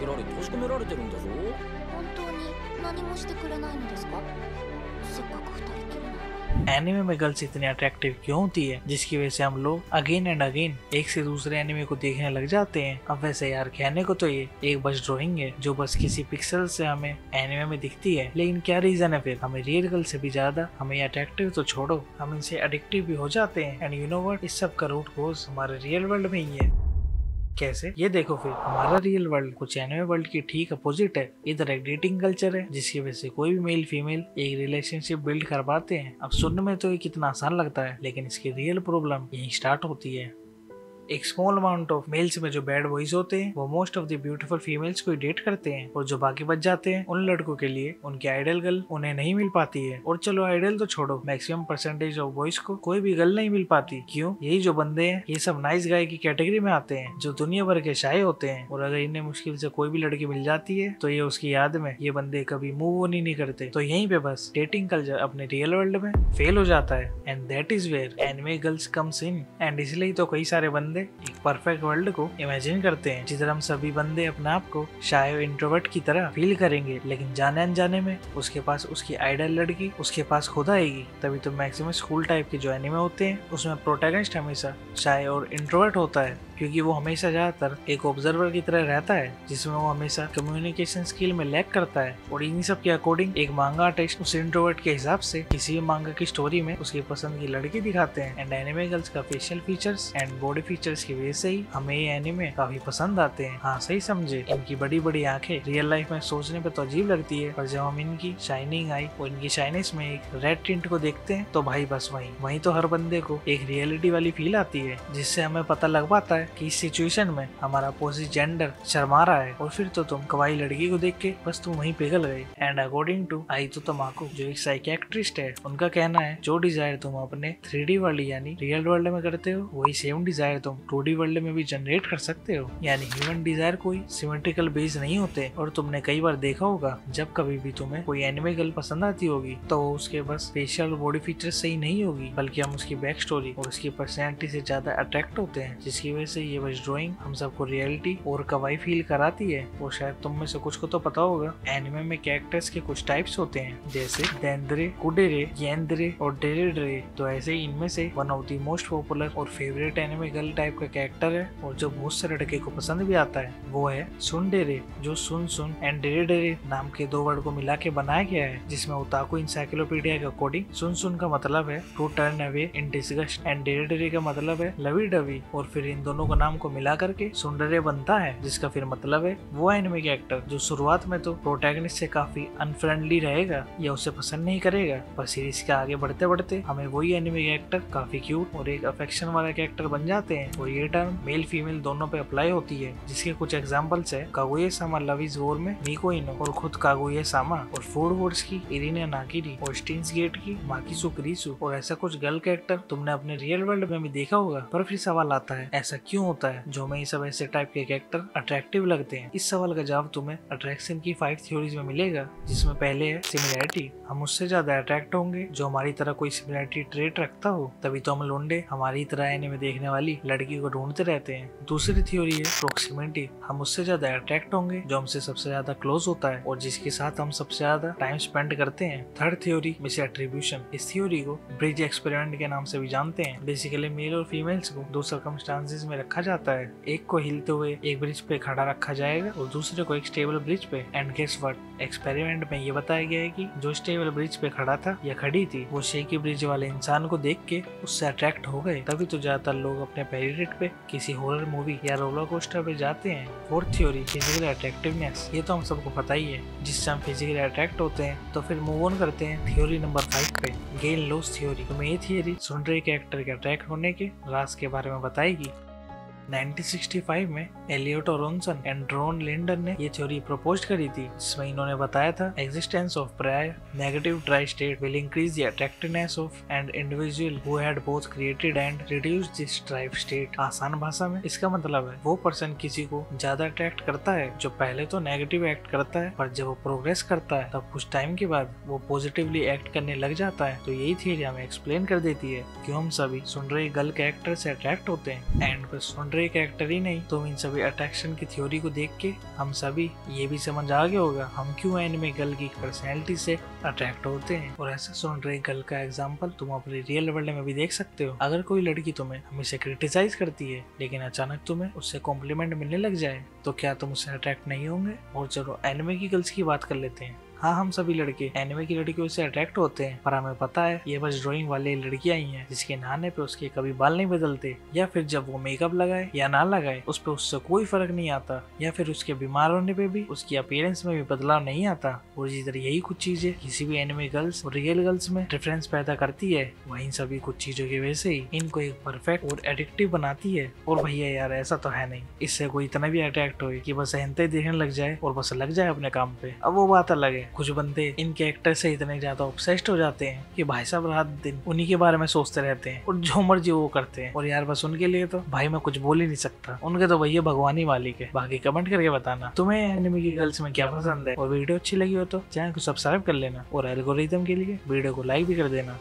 られ閉じ込められてるんだぞ。本当に何もしてくれないのですか？せっかく二人きりなの。एनिमे में गर्ल्स इतनी अट्रैक्टिव क्यों होती है जिसकी वजह से हम लोग अगेन एंड अगेन एक से दूसरे एनिमे को देखने लग जाते हैं। अब वैसे यार कहने को तो ये एक बस ड्राइंग है जो बस किसी पिक्सल से हमें एनिमे में दिखती है, लेकिन क्या रीजन है फिर हमें रियल गर्ल से भी ज्यादा हमें अट्रैक्टिव तो छोड़ो हम इनसे एडिक्टिव भी हो जाते हैं। एंड यू नो व्हाट, इस सब का रूट कोज हमारे रियल वर्ल्ड में ही है। कैसे? ये देखो फिर हमारा रियल वर्ल्ड कुछ एनिमे वर्ल्ड की ठीक अपोजिट है। इधर एक डेटिंग कल्चर है जिसकी वजह से कोई भी मेल फीमेल एक रिलेशनशिप बिल्ड कर पाते हैं। अब सुनने में तो ये कितना आसान लगता है, लेकिन इसकी रियल प्रॉब्लम यही स्टार्ट होती है। एक स्मॉल अमाउंट ऑफ मेल्स में जो बैड बॉयज होते हैं वो most of the beautiful females को डेट करते हैं, और जो बाकी बच जाते हैं उन लड़कों के लिए उनकी आइडल गर्ल उन्हें नहीं मिल पाती है। और चलो आइडल तो छोड़ो, मैक्सिमम परसेंटेज ऑफ बॉयज को कोई भी गर्ल नहीं मिल पाती। क्यों? यही जो बंदे हैं ये सब नाइस गाय की कैटेगरी में आते हैं जो दुनिया भर के शाये होते हैं, और अगर इन्हें मुश्किल से कोई भी लड़की मिल जाती है तो ये उसकी याद में ये बंदे कभी मूव ऑन ही नहीं करते। तो यहीं पे बस डेटिंग कल्चर अपने रियल वर्ल्ड में फेल हो जाता है, and that is where anime girls comes in. And इसलिए तो कई सारे बंदे एक परफेक्ट वर्ल्ड को इमेजिन करते हैं जिधर हम सभी बंदे अपने आप को शायद इंट्रोवर्ट की तरह फील करेंगे, लेकिन जाने अनजाने में उसके पास उसकी आइडल लड़की उसके पास खुद आएगी। तभी तो मैक्सिमम स्कूल टाइप के जो एनिमे होते हैं उसमें प्रोटैगनिस्ट हमेशा शाय और इंट्रोवर्ट होता है, क्योंकि वो हमेशा ज्यादातर एक ऑब्जर्वर की तरह रहता है जिसमें वो हमेशा कम्युनिकेशन स्किल में लैक करता है। और इन्हीं सब के अकॉर्डिंग एक मांगा आर्टिस्ट उस इंट्रोवर्ट के हिसाब से किसी भी मांगा की स्टोरी में उसकी पसंद की लड़की दिखाते हैं। एंड एनिमे गर्ल्स का facial features and body features की वजह से ही हमें ये एनिमे काफी पसंद आते हैं। हाँ सही समझे, इनकी बड़ी बड़ी आंखें रियल लाइफ में सोचने पे तो अजीब लगती है, पर जब हम इनकी शाइनिंग आई और इनकी शाइनिंग में एक रेड टिंट को देखते हैं तो भाई बस वहीं तो हर बंदे को एक रियलिटी वाली फील आती है, जिससे हमें पता लग पाता है कि इस सिचुएशन में हमारा अपोजिट जेंडर शर्मा रहा है, और फिर तो तुम कवाई लड़की को देख के बस तुम वहीं पिघल गए। एंड अकॉर्डिंग टू आइतो तमाकू जो एक साइकियाट्रिस्ट है, उनका कहना है जो डिजायर तुम अपने 3D वर्ल्ड यानी रियल वर्ल्ड में करते हो वही सेम डिजायर तुम 2D वर्ल्ड में भी जनरेट कर सकते हो। यानी ह्यूमन डिजायर कोई सिमेट्रिकल बेस नहीं होते। और तुमने कई बार देखा होगा जब कभी भी तुम्हें कोई एनिमे गर्ल पसंद आती होगी तो उसके बस फेशियल और बॉडी फीचर्स सही नहीं होगी, बल्कि हम उसकी बैक स्टोरी और उसकी पर्सनैलिटी से ज्यादा अट्रैक्ट होते हैं, जिसकी वजह से ये बस ड्राइंग हम सबको रियलिटी और कवाई फील कराती है। और शायद तुम में से कुछ को तो पता होगा एनिमे में कैरेक्टर्स के कुछ टाइप्स होते हैं, जैसे देंद्रे, कुडेरे, येंद्रे और डेरेड्रे। तो ऐसे ही इनमें से one of the most popular और फेवरेट एनिमे गर्ल टाइप का कैरेक्टर है और जो बहुत से लड़के को पसंद भी आता है वो है सुनडेरे, जो सुन सुन एंड डेरेडेरे नाम के दो वर्ड को मिला के बनाया गया है, जिसमें ओताकू इंसाइक्लोपीडिया के अकॉर्डिंग सुन सुन का मतलब है to turn away in disgust and डेरेडेरे का मतलब है लवी डवी, और फिर इन दोनों का नाम को मिला करके सुंडरे बनता है, जिसका फिर मतलब है वो एनिमे कैरेक्टर जो शुरुआत में तो प्रोटैगनिस्ट से काफी अनफ्रेंडली रहेगा या उसे पसंद नहीं करेगा, पर सीरीज के आगे बढ़ते बढ़ते हमें वही एनिमे कैरेक्टर काफी क्यूट और एक अफेक्शन वाला कैरेक्टर बन जाते हैं। और ये टर्म मेल फीमेल दोनों पे अप्लाई होती है, जिसके कुछ एग्जांपल्स है Kaguya Sama love is war में मिको इनो और खुद कागुया सामा, और फूड वॉर्स की इरिने नाकिरी और स्टीन्स गेट की माकिसु क्रीसु। और ऐसा कुछ गर्ल कैरेक्टर तुमने अपने रियल वर्ल्ड में भी देखा होगा। पर फिर सवाल आता है ऐसा क्यों होता है जो हमें सब ऐसे टाइप के कैरेक्टर अट्रैक्टिव लगते हैं? इस सवाल का जवाब तुम्हें अट्रैक्शन की 5 थ्योरीज में मिलेगा, जिसमें पहले है सिमिलैरिटी। हम उससे ज्यादा अट्रैक्ट होंगे जो हमारी तरह कोई सिमिलैरिटी ट्रेट रखता हो, तभी तो हम लोंडे हमारी तरह एनिमे देखने वाली लड़की को ढूंढते रहते हैं। दूसरी थ्योरी है प्रोक्सिमिटी। हम उससे ज्यादा अट्रैक्ट होंगे जो हमसे सबसे ज्यादा क्लोज होता है और जिसके साथ हम सबसे ज्यादा टाइम स्पेंड करते हैं। Third theory miss attribution. इस थ्योरी को ब्रिज एक्सपेरिमेंट के नाम से भी जानते हैं। बेसिकली मेल और फीमेल्स को दो सर्कमस्टांसेस में रखा जाता है, एक को हिलते हुए एक ब्रिज पे खड़ा रखा जाएगा और दूसरे को एक स्टेबल ब्रिज पे। एंड गेस व्हाट, एक्सपेरिमेंट में ये बताया गया है कि जो स्टेबल ब्रिज पे खड़ा था या खड़ी थी वो शेकी ब्रिज वाले इंसान को देख के उससे अट्रैक्ट हो गए। तभी तो ज्यादातर लोग अपने पहली डेट पे किसी हॉरर मूवी या रोलर कोस्टर पे जाते हैं। Fourth theory physical attractiveness. ये तो हम सबको पता ही है, जिससे हम फिजिकली अट्रैक्ट होते हैं। तो फिर मूव ऑन करते हैं थ्योरी नंबर 5 पे, गेन लॉस थ्योरी। तुम्हें ये थ्योरी सुनडरे कैरेक्टर के अट्रैक्ट होने के राज के बारे में बताएगी। 1965 में एलियोट ओरोनसन एंड ड्रोन लिंडन ने ये थ्योरी प्रपोज करी थी, जिसमें इन्होंने बताया था existence of prior negative tri state will increase the attractiveness of and individual who had both created and reduced this thrive state. आसान भाषा में इसका मतलब है वो पर्सन किसी को ज्यादा अट्रैक्ट करता है जो पहले तो नेगेटिव एक्ट करता है, पर जब वो प्रोग्रेस करता है तब कुछ टाइम के बाद वो पॉजिटिवली एक्ट करने लग जाता है। तो यही थ्योरी हमें एक्सप्लेन कर देती है क्यों हम सभी सुनडरे गर्ल कैरेक्टर से अट्रैक्ट होते हैं। एंड बस सुनडरे रे कैरेक्टर ही नहीं, तुम इन सभी अट्रैक्शन की थ्योरी को देख के हम सभी ये भी समझ आ गया होगा हम क्यों एनिमे गर्ल की पर्सनैलिटी से अट्रैक्ट होते हैं। और ऐसा सुन रे गर्ल का एग्जाम्पल तुम अपने रियल वर्ल्ड में भी देख सकते हो। अगर कोई लड़की तुम्हें हमेशा क्रिटिसाइज करती है लेकिन अचानक तुम्हें उससे कॉम्प्लीमेंट मिलने लग जाए तो क्या तुम उससे अट्रैक्ट नहीं होंगे। और चलो एनिमे की गर्ल्स की बात कर लेते हैं। हाँ, हम सभी लड़के एनिमे की लड़कियों से अट्रैक्ट होते हैं, पर हमें पता है ये बस ड्राइंग वाले लड़कियां ही हैं जिसके नहाने पे उसके कभी बाल नहीं बदलते, या फिर जब वो मेकअप लगाए या ना लगाए उस पे उससे कोई फर्क नहीं आता, या फिर उसके बीमार होने पे भी उसकी अपीयरेंस में भी बदलाव नहीं आता। और इसी तरह यही कुछ चीजें किसी भी एनिमे गर्ल्स और रियल गर्ल्स में डिफरेंस पैदा करती है। वहीं सभी कुछ चीजों की वजह से ही इनको एक परफेक्ट और एडिक्टिव बनाती है। और भैया यार ऐसा तो है नहीं, इससे कोई इतना भी अट्रैक्ट हो कि बस हेंटे देखने लग जाए और बस लग जाए अपने काम पे। अब वो बात अलग है, कुछ बंदे इन कैरेक्टर से इतने ज्यादा ऑब्सेस्ड हो जाते हैं कि भाई साहब रात दिन उन्हीं के बारे में सोचते रहते हैं और जो मर्जी वो करते हैं। और यार बस उनके लिए तो भाई मैं कुछ बोल ही नहीं सकता, उनके तो भैया भगवान ही मालिक है। बाकी कमेंट करके बताना तुम्हें एनिमे की गर्ल्स में क्या पसंद है, और वीडियो अच्छी लगी हो तो चैनल को सब्सक्राइब कर लेना, और एल्गोरिथम के लिए वीडियो को लाइक भी कर देना।